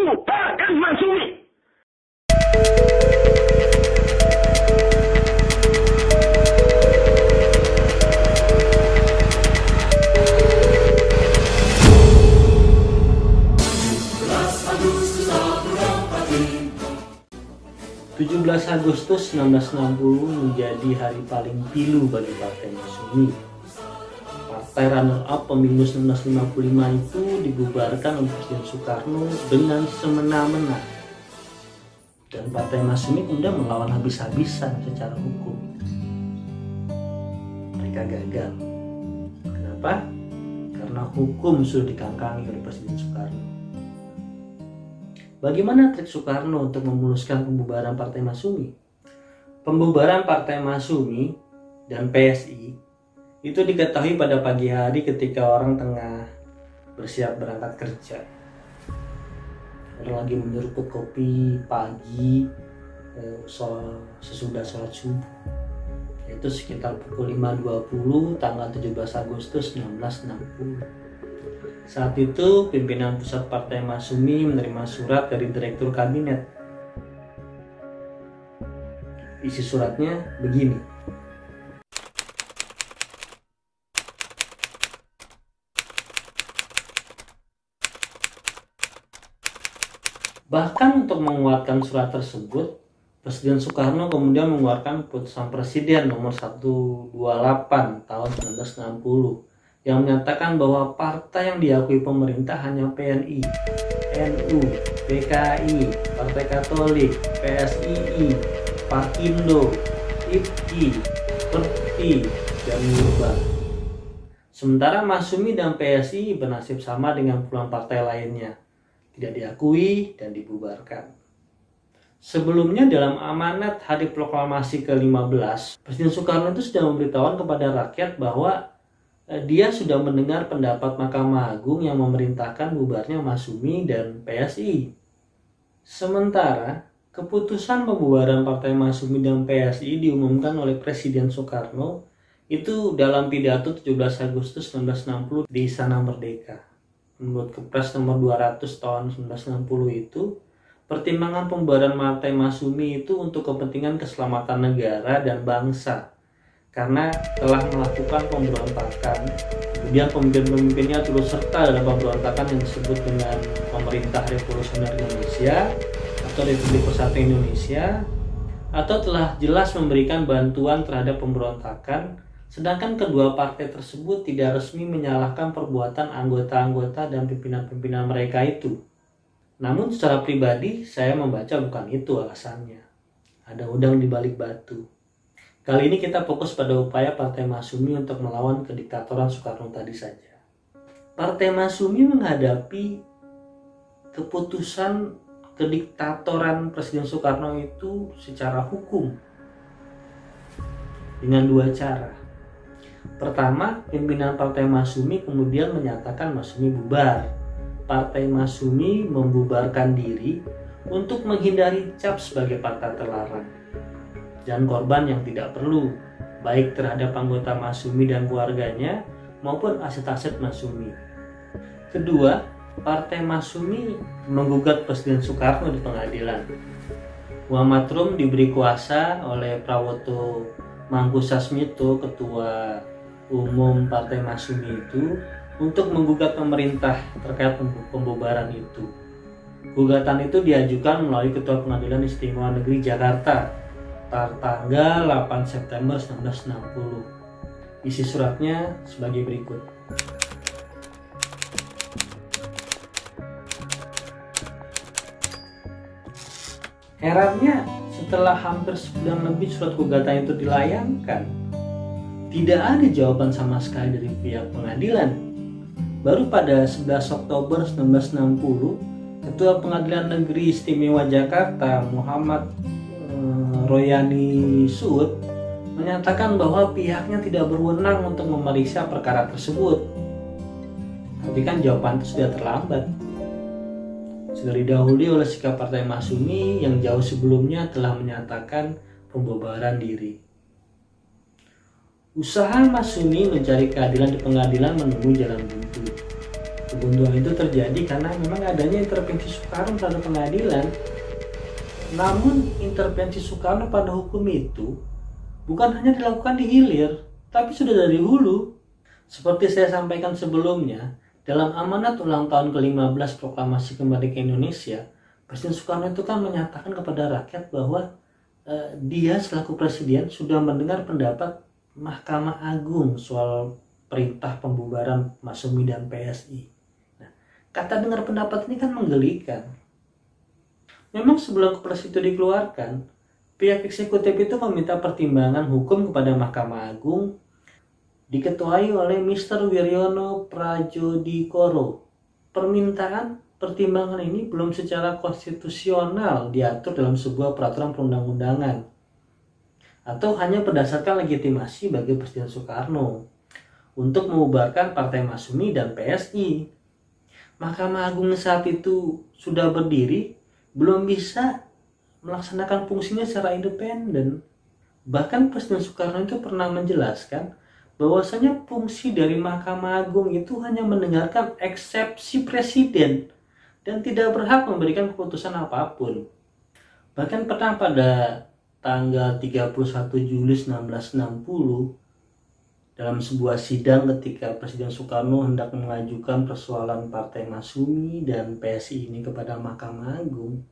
Bubarkan Masyumi. 17 Agustus 1960 menjadi hari paling pilu bagi Partai Masyumi. Partai runner-up pemilu 1955 itu dibubarkan oleh Presiden Soekarno dengan semena-mena. Dan Partai Masyumi kemudian melawan habis-habisan secara hukum. Mereka gagal. Kenapa? Karena hukum sudah dikangkangi oleh Presiden Soekarno. Bagaimana trik Soekarno untuk memuluskan pembubaran Partai Masyumi? Pembubaran Partai Masyumi dan PSI itu diketahui pada pagi hari ketika orang tengah bersiap berangkat kerja. Orang lagi menyeruput kopi pagi sesudah sholat subuh. Itu sekitar pukul 5.20 tanggal 17 Agustus 1960. Saat itu pimpinan pusat Partai Masyumi menerima surat dari Direktur Kabinet. Isi suratnya begini. Bahkan untuk menguatkan surat tersebut, Presiden Soekarno kemudian mengeluarkan putusan Presiden nomor 128 tahun 1960 yang menyatakan bahwa partai yang diakui pemerintah hanya PNI, NU, PKI, Partai Katolik, PSII, Parkindo, IPKI, PERTI, dan Murba. Sementara Masyumi dan PSI bernasib sama dengan puluhan partai lainnya, tidak diakui dan dibubarkan. Sebelumnya dalam amanat Hari Proklamasi ke-15, Presiden Soekarno itu sudah memberitahukan kepada rakyat bahwa dia sudah mendengar pendapat Mahkamah Agung yang memerintahkan bubarnya Masyumi dan PSI. Sementara, keputusan pembubaran Partai Masyumi dan PSI diumumkan oleh Presiden Soekarno itu dalam pidato 17 Agustus 1960 di Istana Merdeka. Menurut Kepres nomor 200 tahun 1960 itu, pertimbangan pembubaran Partai Masyumi itu untuk kepentingan keselamatan negara dan bangsa. Karena telah melakukan pemberontakan, kemudian pemimpin-pemimpinnya turut serta dalam pemberontakan yang disebut dengan Pemerintah Revolusioner Indonesia atau Republik Persatuan Indonesia, atau telah jelas memberikan bantuan terhadap pemberontakan, sedangkan kedua partai tersebut tidak resmi menyalahkan perbuatan anggota-anggota dan pimpinan-pimpinan mereka itu. Namun secara pribadi saya membaca bukan itu alasannya. Ada udang di balik batu. Kali ini kita fokus pada upaya Partai Masyumi untuk melawan kediktatoran Soekarno tadi saja. Partai Masyumi menghadapi keputusan kediktatoran Presiden Soekarno itu secara hukum dengan dua cara. Pertama, pimpinan Partai Masyumi kemudian menyatakan Masyumi bubar. Partai Masyumi membubarkan diri untuk menghindari cap sebagai partai terlarang dan korban yang tidak perlu, baik terhadap anggota Masyumi dan keluarganya maupun aset-aset Masyumi. Kedua, Partai Masyumi menggugat Presiden Soekarno di pengadilan. Muhammad Rum diberi kuasa oleh Prawoto Mangkusasmito, Ketua Umum Partai Masyumi itu, untuk menggugat pemerintah terkait pembubaran itu. Gugatan itu diajukan melalui Ketua Pengadilan Istimewa Negeri Jakarta tanggal 8 September 1960. Isi suratnya sebagai berikut. Herannya, setelah hampir sebulan lebih surat gugatan itu dilayangkan, tidak ada jawaban sama sekali dari pihak pengadilan. Baru pada 11 Oktober 1960, Ketua Pengadilan Negeri Istimewa Jakarta Muhammad Royani Suud menyatakan bahwa pihaknya tidak berwenang untuk memeriksa perkara tersebut. Tapi kan jawaban itu sudah terlambat. Sudah didahului oleh sikap Partai Masyumi yang jauh sebelumnya telah menyatakan pembubaran diri. Usaha Masyumi mencari keadilan di pengadilan menemui jalan buntu. Kebuntuan itu terjadi karena memang adanya intervensi Soekarno pada pengadilan. Namun intervensi Soekarno pada hukum itu bukan hanya dilakukan di hilir, tapi sudah dari hulu. Seperti saya sampaikan sebelumnya, dalam amanat ulang tahun ke-15 Proklamasi Kemerdekaan Indonesia, Presiden Soekarno itu kan menyatakan kepada rakyat bahwa dia selaku presiden sudah mendengar pendapat Mahkamah Agung soal perintah pembubaran Masyumi dan PSI. Nah, kata dengar pendapat ini kan menggelikan. Memang sebelum kepres itu dikeluarkan, pihak eksekutif itu meminta pertimbangan hukum kepada Mahkamah Agung, diketuai oleh Mr. Wiryono Prajodikoro. Permintaan pertimbangan ini belum secara konstitusional diatur dalam sebuah peraturan perundang-undangan atau hanya berdasarkan legitimasi bagi Presiden Soekarno untuk membubarkan Partai Masyumi dan PSI. Mahkamah Agung saat itu sudah berdiri, belum bisa melaksanakan fungsinya secara independen. Bahkan Presiden Soekarno itu pernah menjelaskan bahwasanya fungsi dari Mahkamah Agung itu hanya mendengarkan eksepsi presiden dan tidak berhak memberikan keputusan apapun. Bahkan pernah pada tanggal 31 Juli 1960 dalam sebuah sidang ketika Presiden Soekarno hendak mengajukan persoalan Partai Masyumi dan PSI ini kepada Mahkamah Agung,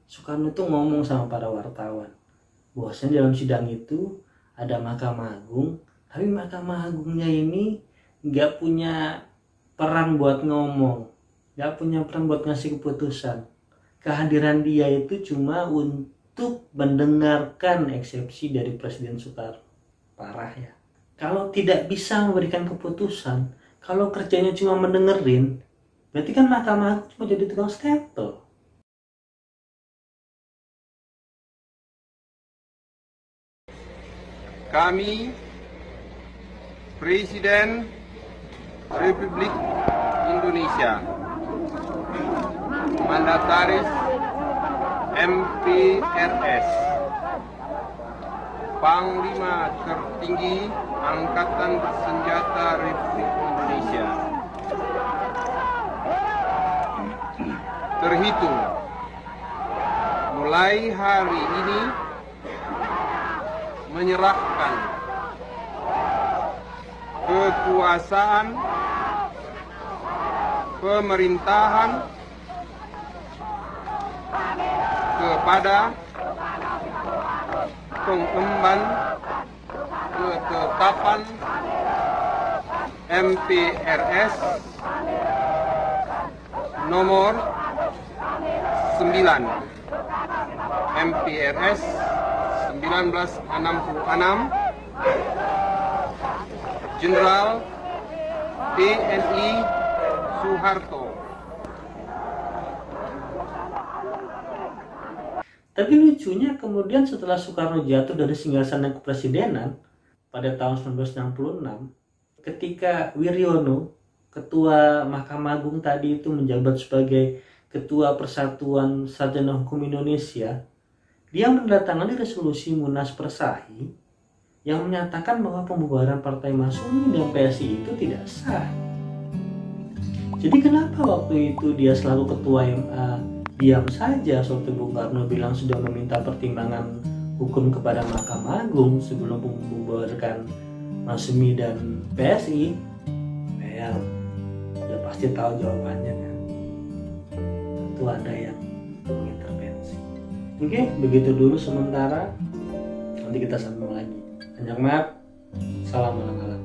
Soekarno itu ngomong sama para wartawan bahwasanya dalam sidang itu ada Mahkamah Agung, tapi Mahkamah Agungnya ini nggak punya peran buat ngomong, nggak punya peran buat ngasih keputusan. Kehadiran dia itu cuma untuk mendengarkan eksepsi dari Presiden Soekarno. Parah ya. Kalau tidak bisa memberikan keputusan, kalau kerjanya cuma mendengerin, berarti kan Mahkamah Agung cuma jadi tukang stempel. Kami, Presiden Republik Indonesia, Mandataris MPRS, Panglima Tertinggi Angkatan Bersenjata Republik Indonesia, terhitung mulai hari ini menyerahkan kekuasaan pemerintahan kepada pengemban ketetapan MPRS nomor 9 MPRS 1966 Jenderal TNI Soeharto. Tapi lucunya kemudian setelah Soekarno jatuh dari singgasana kepresidenan pada tahun 1966, ketika Wiryono, ketua Mahkamah Agung tadi itu menjabat sebagai Ketua Persatuan Sarjana Hukum Indonesia, dia menandatangani resolusi Munas Persahi yang menyatakan bahwa pembubaran Partai Masyumi dan PSI itu tidak sah. Jadi kenapa waktu itu dia selaku ketua MA diam saja seperti Bung Karno bilang sudah meminta pertimbangan hukum kepada Mahkamah Agung sebelum membubarkan Masyumi dan PSI? Ya, udah pasti tahu jawabannya kan. Tentu ada yang mengintervensi. Oke, begitu dulu sementara. Nanti kita sambung lagi. Panjang maaf. Salam malam.